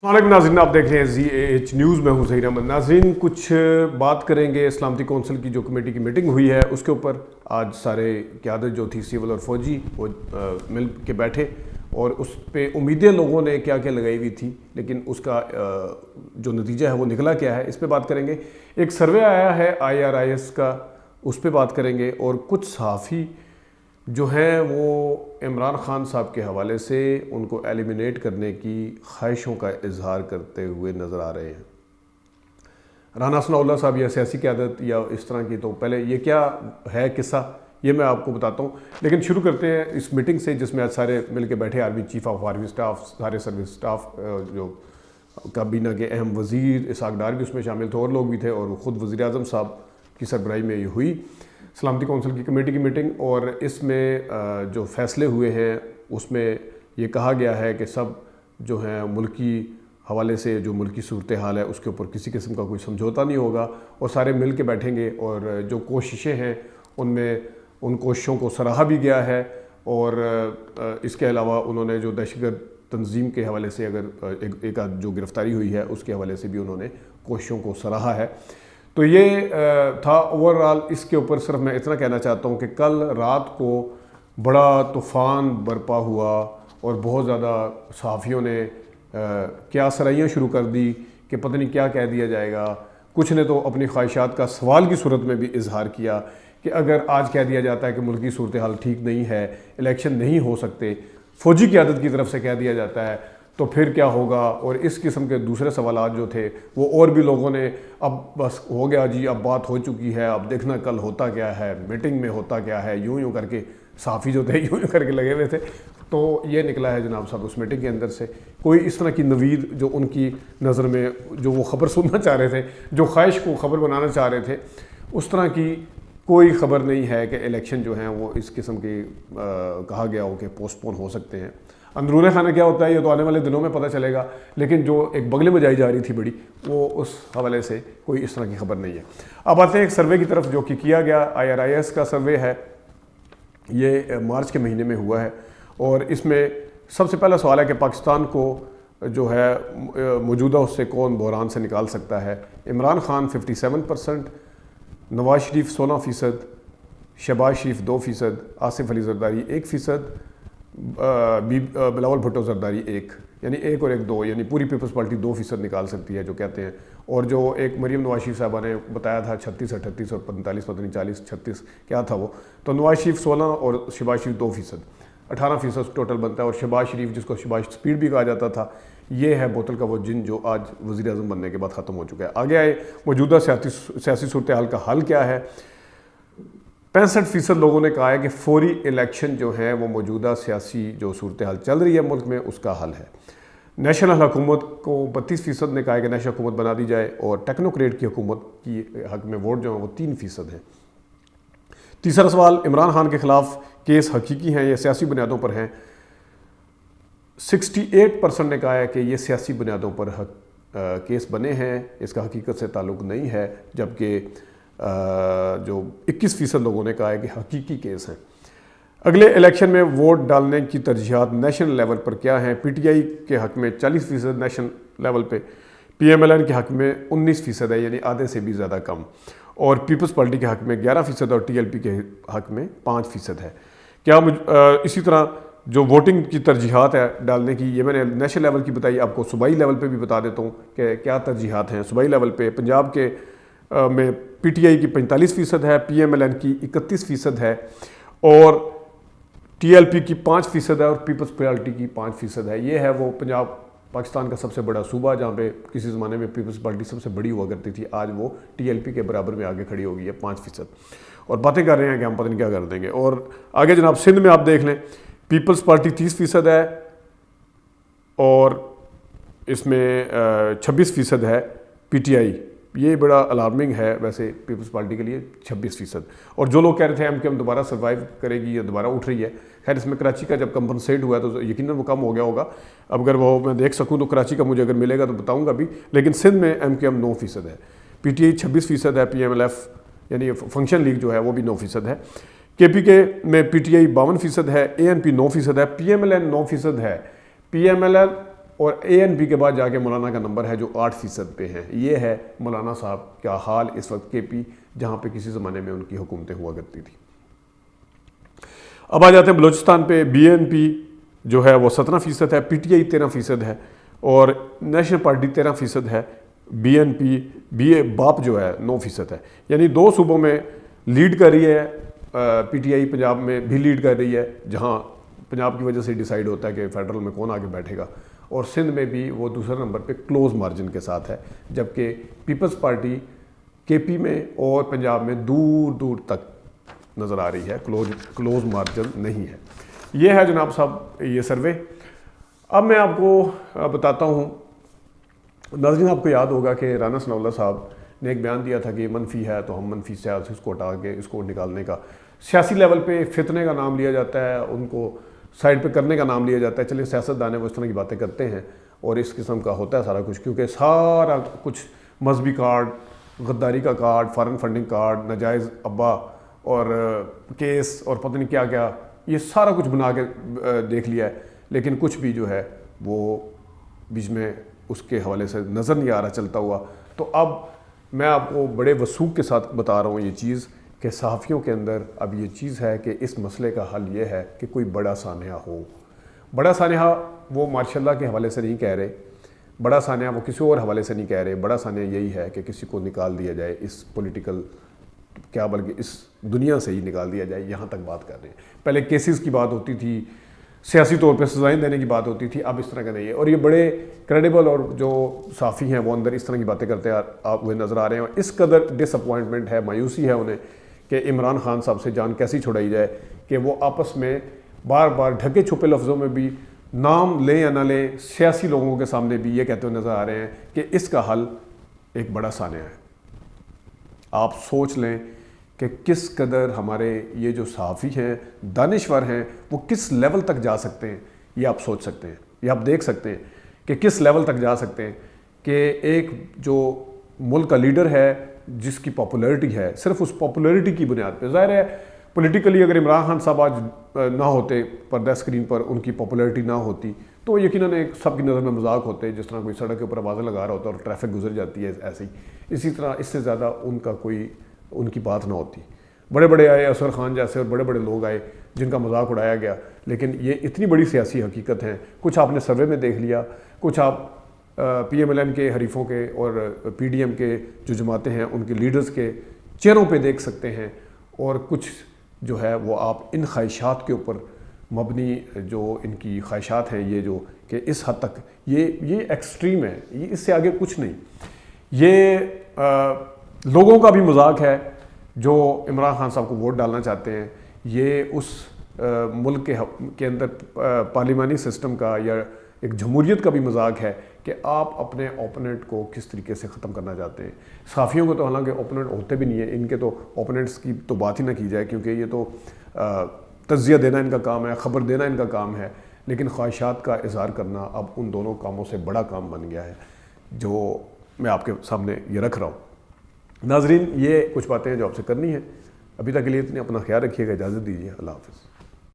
वालेकुम नाज़रीन, आप देख रहे हैं ZAH न्यूज़ में हूँ ज़हीर अहमद। नाज़रीन, कुछ बात करेंगे सलामती कौंसिल की जो कमेटी की मीटिंग हुई है उसके ऊपर। आज सारे क़यादत जो थी सिविल और फौजी वो मिल के बैठे और उस पे उम्मीदें लोगों ने क्या क्या लगाई हुई थी, लेकिन उसका जो नतीजा है वो निकला क्या है, इस पे बात करेंगे। एक सर्वे आया है IRIS का, उस पर बात करेंगे। और कुछ सहाफ़ी जो हैं वो इमरान खान साहब के हवाले से उनको एलिमिनेट करने की ख्वाहिशों का इजहार करते हुए नज़र आ रहे हैं। राना सनाउल्लाह साहब या सियासी क़यादत या इस तरह की, तो पहले ये क्या है किस्सा, ये मैं आपको बताता हूँ। लेकिन शुरू करते हैं इस मीटिंग से जिसमें आज सारे मिल के बैठे, army chief of army staff, सारे सर्विस स्टाफ, जो काबीना के अहम वज़ीर इसहाक डार भी उसमें शामिल थे और लोग भी थे, और ख़ुद वज़ीर आज़म साहब की सरबराही में ये हुई सलामती कौंसिल की कमेटी की मीटिंग। और इसमें जो फ़ैसले हुए हैं उसमें ये कहा गया है कि सब जो हैं मुल्की हवाले से जो मुल्की सूरत हाल है उसके ऊपर किसी किस्म का कोई समझौता नहीं होगा और सारे मिल के बैठेंगे। और जो कोशिशें हैं उनमें उन कोशिशों को सराहा भी गया है। और इसके अलावा उन्होंने जो दहशतगर्द तंजीम के हवाले से अगर एक जो गिरफ़्तारी हुई है उसके हवाले से भी उन्होंने कोशिशों को सराहा है। तो ये था ओवरऑल। इसके ऊपर सिर्फ मैं इतना कहना चाहता हूँ कि कल रात को बड़ा तूफ़ान बरपा हुआ और बहुत ज़्यादा सहाफ़ियों ने क्या सराइयाँ शुरू कर दी कि पता नहीं क्या कह दिया जाएगा। कुछ ने तो अपनी ख्वाहिशात का सवाल की सूरत में भी इजहार किया कि अगर आज कह दिया जाता है कि मुल्क की सूरत हाल ठीक नहीं है, इलेक्शन नहीं हो सकते, फ़ौजी क़यादत की तरफ से कह दिया जाता है, तो फिर क्या होगा। और इस किस्म के दूसरे सवालात जो थे वो और भी लोगों ने, अब बस हो गया जी, अब बात हो चुकी है, अब देखना कल होता क्या है, मीटिंग में होता क्या है, यूं करके साफ़ी जो थे यूं करके लगे हुए थे। तो ये निकला है जनाब साहब उस मीटिंग के अंदर से कोई इस तरह की नवीद जो उनकी नज़र में जो वो ख़बर सुनना चाह रहे थे, जो ख्वाहिश को ख़बर बनाना चाह रहे थे, उस तरह की कोई ख़बर नहीं है कि इलेक्शन जो हैं वो इस किस्म की कहा गया हो कि पोस्टपोन हो सकते हैं। अंदरूनी खाना क्या होता है ये तो आने वाले दिनों में पता चलेगा, लेकिन जो एक बगले में जाई जा रही थी बड़ी, वो उस हवाले से कोई इस तरह की खबर नहीं है। अब आते हैं एक सर्वे की तरफ जो कि किया गया। IRIS का सर्वे है, ये मार्च के महीने में हुआ है। और इसमें सबसे पहला सवाल है कि पाकिस्तान को जो है मौजूदा उससे कौन बहरान से निकाल सकता है। इमरान खान 57%, नवाज शरीफ 16%, शहबाज शरीफ 2%, आसिफ अली जरदारी 1%, बिलावल भुट्टो जरदारी 1, यानी 1 और 1 2, यानी पूरी पीपल्स पार्टी 2% निकाल सकती है जो कहते हैं। और जो एक मरीम नवाज शरीफ साहबा ने बताया था 36, 38 और 45, पता नहीं 40, 36 क्या था वो, तो नवाज शरीफ 16 और शहबाज शरीफ 2%, 18% टोटल बनता है। और शहबाज शरीफ, जिसको शहबाज स्पीड भी कहा जाता था, ये है बोतल का वो जिन जो आज वज़ीर आज़म बनने के बाद ख़त्म हो चुका है। आगे आए मौजूदा सियासी सूरत हाल का हल क्या है। 65% लोगों ने कहा है कि फौरी इलेक्शन जो है वो मौजूदा सियासी जो सूरत हाल चल रही है मुल्क में उसका हल है। नेशनल हुकूमत को 32% ने कहा है कि नेशनल हुकूमत बना दी जाए, और टेक्नोक्रेट की हुकूमत की हक में वोट जो है वो 3% है। तीसरा सवाल, इमरान खान के ख़िलाफ़ केस हकीकी हैं या सियासी बुनियादों पर हैं। 68% ने कहा है कि ये सियासी बुनियादों पर केस बने हैं, इसका हकीकत से ताल्लुक़ नहीं है, जबकि जो 21% लोगों ने कहा है कि हकीकी केस हैं। अगले इलेक्शन में वोट डालने की तरजीहात नेशनल लेवल पर क्या हैं। PTI के हक़ में 40% नेशनल लेवल पे, PMLN के हक़ में 19% है, यानी आधे से भी ज़्यादा कम, और पीपल्स पार्टी के हक़ में 11% और TLP के हक़ में 5% है। क्या इसी तरह जो वोटिंग की तरजीहात है डालने की, ये मैंने नेशनल लेवल की बताई, आपको सूबाई लेवल पे भी बता देता हूँ कि क्या तरजीहात हैं। सूबाई लेवल पे पंजाब के में PTI की 45% है, PMLN की 31% है, और TLP की 5% है, और पीपल्स पार्टी की 5% है। ये है वो पंजाब पाकिस्तान का सबसे बड़ा सूबा जहाँ पे किसी ज़माने में पीपल्स पार्टी सबसे बड़ी हुआ करती थी, आज वो TLP के बराबर में आगे खड़ी हो गई है 5%, और बातें कर रहे हैं कि हम पता नहीं क्या कर देंगे। और आगे जनाब सिंध में आप देख लें, पीपल्स पार्टी 30% है, और इसमें 26% है PTI। ये बड़ा अलार्मिंग है वैसे पीपल्स पार्टी के लिए 26%। और जो लोग कह रहे थे MKM दोबारा सर्वाइव करेगी या दोबारा उठ रही है, खैर इसमें कराची का जब कंपनसेट हुआ तो यकीनन वो कम हो गया होगा। अब अगर वो मैं देख सकूं तो कराची का मुझे अगर मिलेगा तो बताऊंगा भी। लेकिन सिंध में MKM 9% है, PTI 26% है, PMLF यानी फंक्शन लीग जो है वो भी 9% है, KPK में PTI 52% है, ANP 9% है, PMLN 9% है। PMLN اور ANP کے بعد جا کے مولانا کا نمبر ہے جو 8% پہ ہیں. یہ ہے مولانا صاحب کا حال اس وقت KP جہاں پہ کسی زمانے میں ان کی حکومتیں ہوا کرتی تھی. اب آ جاتے ہیں بلوچستان پہ. BNP جو ہے وہ 17% ہے, PTI 13% ہے اور نیشنل پارٹی 13% ہے. BNP باپ جو ہے 9% ہے. یعنی 2 صوبوں میں لیڈ کر رہی ہے. PTI پنجاب میں بھی لیڈ کر رہی ہے جہاں پنجاب کی وجہ سے ڈیسائیڈ ہوتا ہے کہ فیڈرل میں کون آگے بیٹھے گا, اور سندھ میں بھی وہ دوسرے نمبر پہ کلوز مارجن کے ساتھ ہے, جبکہ پیپلز پارٹی KP میں اور پنجاب میں دور دور تک نظر آ رہی ہے, کلوز مارجن نہیں ہے. یہ ہے جناب صاحب یہ سروے. اب میں آپ کو بتاتا ہوں. ناظرین آپ کو یاد ہوگا کہ رانا ثناء اللہ صاحب نے ایک بیان دیا تھا کہ یہ منفی ہے تو ہم منفی سیاست اس کو ہٹا کے اس کو نکالنے کا, سیاسی لیول پہ فتنے کا نام لیا جاتا ہے, ان کو سائڈ پہ کرنے کا نام لیا جاتا ہے. چلے سیاست دان وہ اس طرح کی باتیں کرتے ہیں اور اس قسم کا ہوتا ہے سارا کچھ, کیونکہ سارا کچھ مذہبی کارڈ, غداری کا کارڈ, فارن فنڈنگ کارڈ, ناجائز ابا اور کیس اور پتہ نہیں کیا کیا, یہ سارا کچھ بنا کے دیکھ لیا ہے, لیکن کچھ بھی جو ہے وہ بیچ میں اس کے حوالے سے نظر نہیں آ رہا چلتا ہوا. تو اب میں آپ کو بڑے وثوق کے ساتھ بتا رہا ہوں یہ چیز کہ صحافیوں کے اندر اب یہ چیز ہے کہ اس مسئلے کا حل یہ ہے کہ کوئی بڑا سانحہ ہو. بڑا سانحہ وہ ماشاء اللہ کے حوالے سے نہیں کہہ رہے, بڑا سانحہ وہ کسی اور حوالے سے نہیں کہہ رہے. بڑا سانحہ یہی ہے کہ کسی کو نکال دیا جائے اس پولیٹیکل, کیا بلکہ اس دنیا سے ہی نکال دیا جائے. یہاں تک بات کر رہے ہیں. پہلے کیسز کی بات ہوتی تھی, سیاسی طور پہ سزائیں دینے کی بات ہوتی تھی, اب اس طرح کا نہیں ہے. اور یہ بڑے کریڈیبل اور جو صحافی ہیں وہ اندر اس طرح کی باتیں کرتے ہیں آپ وہ نظر آ رہے ہیں. اور اس قدر ڈس اپوائنٹمنٹ ہے, مایوسی ہے انہیں کہ عمران خان صاحب سے جان کیسی چھڑائی جائے کہ وہ آپس میں بار بار ڈھکے چھپے لفظوں میں بھی نام لیں یا نہ لیں, سیاسی لوگوں کے سامنے بھی یہ کہتے ہوئے نظر آ رہے ہیں کہ اس کا حل ایک بڑا سانحہ ہے. آپ سوچ لیں کہ کس قدر ہمارے یہ جو صحافی ہیں, دانشور ہیں, وہ کس لیول تک جا سکتے ہیں. یہ آپ سوچ سکتے ہیں, یہ آپ دیکھ سکتے ہیں کہ کس لیول تک جا سکتے ہیں کہ ایک جو ملک کا لیڈر ہے جس کی پاپولیرٹی ہے, صرف اس پاپولیرٹی کی بنیاد پہ, ظاہر ہے پولیٹیکلی اگر عمران خان صاحب آج نہ ہوتے پردہ اسکرین پر, ان کی پاپولیرٹی نہ ہوتی تو یقیناً ایک سب کی نظر میں مذاق ہوتے, جس طرح کوئی سڑک کے اوپر آوازیں لگا رہا ہوتا اور ٹریفک گزر جاتی ہے ایسے ہی. اسی طرح اس سے زیادہ ان کا کوئی ان کی بات نہ ہوتی. بڑے بڑے آئے, اصغر خان جیسے اور بڑے بڑے لوگ آئے جن کا مذاق اڑایا گیا, لیکن یہ اتنی بڑی سیاسی حقیقت ہیں. کچھ آپ نے سروے میں دیکھ لیا, کچھ آپ PMLN کے حریفوں کے اور PDM کے جو جماعتیں ہیں ان کے لیڈرز کے چہروں پہ دیکھ سکتے ہیں, اور کچھ جو ہے وہ آپ ان خواہشات کے اوپر مبنی جو ان کی خواہشات ہیں, یہ جو کہ اس حد تک یہ ایکسٹریم ہے, یہ اس سے آگے کچھ نہیں. یہ لوگوں کا بھی مذاق ہے جو عمران خان صاحب کو ووٹ ڈالنا چاہتے ہیں. یہ اس ملک کے اندر پارلیمانی سسٹم کا یا ایک جمہوریت کا بھی مذاق ہے کہ آپ اپنے اوپوننٹ کو کس طریقے سے ختم کرنا چاہتے ہیں. صحافیوں کو تو حالانکہ اوپوننٹ ہوتے بھی نہیں ہیں, ان کے تو اوپوننٹس کی تو بات ہی نہ کی جائے کیونکہ یہ تو تجزیہ دینا ان کا کام ہے, خبر دینا ان کا کام ہے, لیکن خواہشات کا اظہار کرنا اب ان دونوں کاموں سے بڑا کام بن گیا ہے جو میں آپ کے سامنے یہ رکھ رہا ہوں. ناظرین یہ کچھ باتیں ہیں جو آپ سے کرنی ہیں. ابھی تک کے لیے اتنے, اپنا خیال رکھیے گا, اجازت دیجیے, اللہ حافظ.